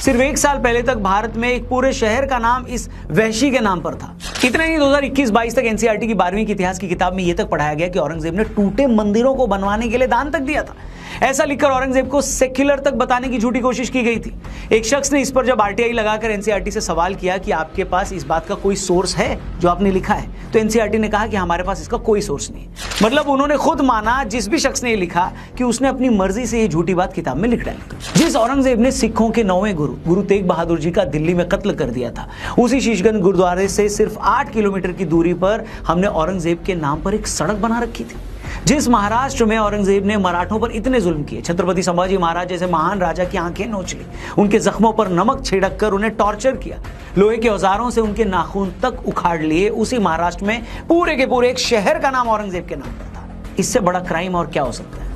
सिर्फ 1 साल पहले तक भारत में एक पूरे शहर का नाम इस वहशी के नाम पर था। इतना ही 2021-22 तक एनसीईआरटी की 12वीं की इतिहास की किताब में यह तक पढ़ाया गया कि औरंगजेब ने टूटे मंदिरों को बनवाने के लिए दान तक दिया था। ऐसा लिखकर औरंगजेब को सेक्युलर तक बताने की झूठी कोशिश की गई थी। एक शख्स ने इस पर जब आरटीआई लगाकर एनसीईआरटी से सवाल किया कि आपके पास इस बात का कोई सोर्स है जो आपने लिखा है, तो एनसीईआरटी ने कहा कि हमारे पास इसका कोई सोर्स नहीं है। मतलब उन्होंने खुद माना, जिस भी शख्स ने ये लिखा, कि उसने अपनी मर्जी से ये झूठी बात किताब में लिख डाली। जिस औरंगजेब ने सिखों के 9वें गुरु तेग बहादुर जी का दिल्ली में कत्ल कर दिया था, उसी शीशगंज गुरुद्वारे से सिर्फ 8 किलोमीटर की दूरी पर हमने औरंगजेब के नाम पर एक सड़क बना रखी थी। जिस महाराष्ट्र में औरंगजेब ने मराठों पर इतने जुल्म किए, छत्रपति संभाजी महाराज जैसे महान राजा की आंखें नोच ली, उनके जख्मों पर नमक छिड़क कर उन्हें टॉर्चर किया, लोहे के औजारों से उनके नाखून तक उखाड़ लिए, उसी महाराष्ट्र में पूरे के पूरे एक शहर का नाम औरंगजेब के नाम पर था। इससे बड़ा क्राइम और क्या हो सकता है?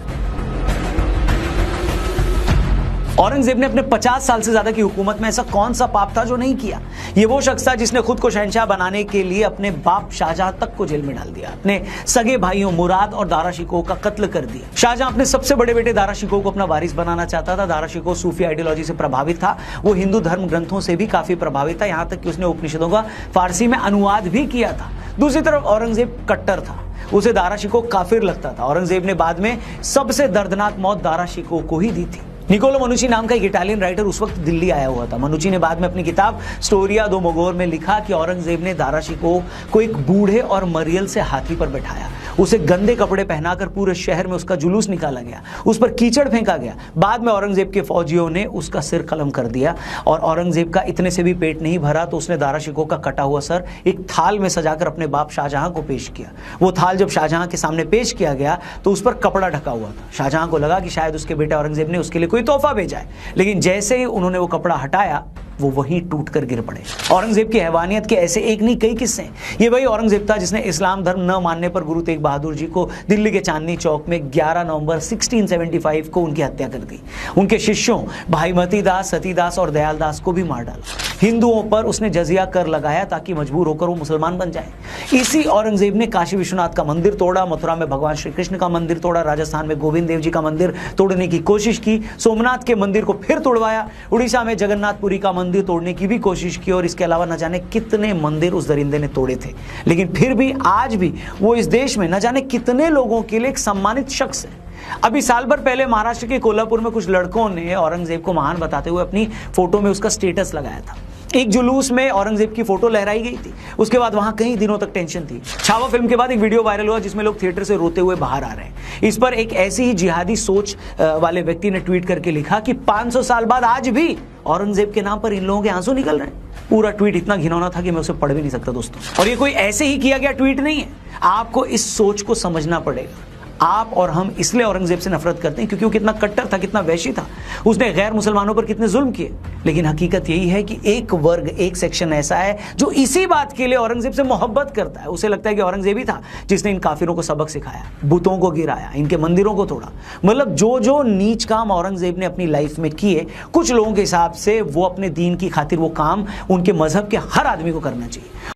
औरंगजेब ने अपने 50 साल से ज्यादा की हुकूमत में ऐसा कौन सा पाप था जो नहीं किया? ये वो शख्स था जिसने खुद को शहंशाह बनाने के लिए अपने बाप शाहजहां तक को जेल में डाल दिया, अपने सगे भाइयों मुराद और दारा शिकोह का कत्ल कर दिया। शाहजहां अपने सबसे बड़े बेटे दारा शिकोह को अपना वारिस बनाना चाहता था। दारा शिकोह सूफी आइडियोलॉजी से प्रभावित था, वो हिंदू धर्म ग्रंथों से भी काफी प्रभावित था, यहां तक कि उसने उपनिषदों का फारसी में अनुवाद भी किया था। दूसरी तरफ औरंगजेब कट्टर था, उसे दारा शिकोह काफिर लगता था। औरंगजेब ने बाद में सबसे दर्दनाक मौत दारा शिकोह को ही दी थी। निकोलो मनुची नाम का एक इटालियन राइटर उस वक्त दिल्ली आया हुआ था। मनुची ने बाद में अपनी किताब स्टोरिया दो मोगोर में लिखा कि औरंगजेब ने दारा शिकोह को एक बूढ़े और मरियल से हाथी पर बैठाया, उसे गंदे कपड़े पहनाकर पूरे शहर में उसका जुलूस निकाला गया, उस पर कीचड़ फेंका गया। बाद में औरंगजेब के फौजियों ने उसका सिर कलम कर दिया और औरंगजेब का इतने से भी पेट नहीं भरा तो उसने दारा शिकोह का कटा हुआ सर एक थाल में सजाकर अपने बाप शाहजहां को पेश किया। वो थाल जब शाहजहां के सामने पेश किया गया तो उस पर कपड़ा ढका हुआ था। शाहजहां को लगा कि शायद उसके बेटे औरंगजेब ने उसके लिए कोई तोहफा भेजा है, लेकिन जैसे ही उन्होंने वो कपड़ा हटाया वो वहीं टूटकर गिर पड़े। औरंगजेब की हैवानियत के ऐसे एक नहीं कई किस्से हैं। ये वही औरंगजेब था जिसने इस्लाम धर्म न मानने पर गुरु तेग बहादुर जी को दिल्ली के चांदनी चौक में 11 नवंबर 1675 को उनकी हत्या कर दी। उनके शिष्यों भाई मती दास, सतीदास और दयाल दास को भी मार डाला। हिंदुओं पर उसने जजिया कर लगाया ताकि मजबूर होकर वो मुसलमान बन जाए। इसी औरंगजेब ने काशी विश्वनाथ का मंदिर तोड़ा, मथुरा में भगवान श्री कृष्ण का मंदिर तोड़ा, राजस्थान में गोविंद देव जी का मंदिर तोड़ने की कोशिश की, सोमनाथ के मंदिर को फिर तोड़वाया, उड़ीसा में जगन्नाथपुरी का मंदिर तोड़ने की भी कोशिश की और इसके अलावा न जाने कितने मंदिर उस दरिंदे ने तोड़े थे। लेकिन फिर भी आज भी वो इस देश में न जाने कितने लोगों के लिए एक सम्मानित शख्स है। अभी साल भर पहले महाराष्ट्र के कोल्हापुर में कुछ लड़कों ने औरंगजेब को महान बताते हुए अपनी फोटो में उसका स्टेटस लगाया था। एक जुलूस में औरंगजेब की फोटो लहराई गई थी। उसके बाद वहां कई दिनों तक टेंशन थी। छावा फिल्म के बाद एक वीडियो वायरल हुआ जिसमें लोग थिएटर से रोते हुए बाहर आ रहे हैं। इस पर एक ऐसी ही जिहादी सोच वाले व्यक्ति ने ट्वीट करके लिखा कि 500 साल बाद आज भी औरंगजेब के नाम पर इन लोगों के आंसू निकल रहे हैं। पूरा ट्वीट इतना घिनौना था कि मैं उसे पढ़ भी नहीं सकता दोस्तों। और ये कोई ऐसे ही किया गया ट्वीट नहीं है, आपको इस सोच को समझना पड़ेगा। आप और हम इसलिए औरंगजेब से नफरत करते हैं क्योंकि वो कितना कट्टर था, कितना वैशी था, उसने गैर मुसलमानों पर कितने जुल्म किए। लेकिन हकीकत यही है कि एक वर्ग, एक सेक्शन ऐसा है जो इसी बात के लिए औरंगजेब से मोहब्बत करता है। उसे लगता है कि औरंगजेब ही था जिसने इन काफिरों को सबक सिखाया, बुतों को गिराया, इनके मंदिरों को तोड़ा। मतलब जो जो नीच काम औरंगजेब ने अपनी लाइफ में किए, कुछ लोगों के हिसाब से वो अपने दीन की खातिर वो काम उनके मजहब के हर आदमी को करना चाहिए।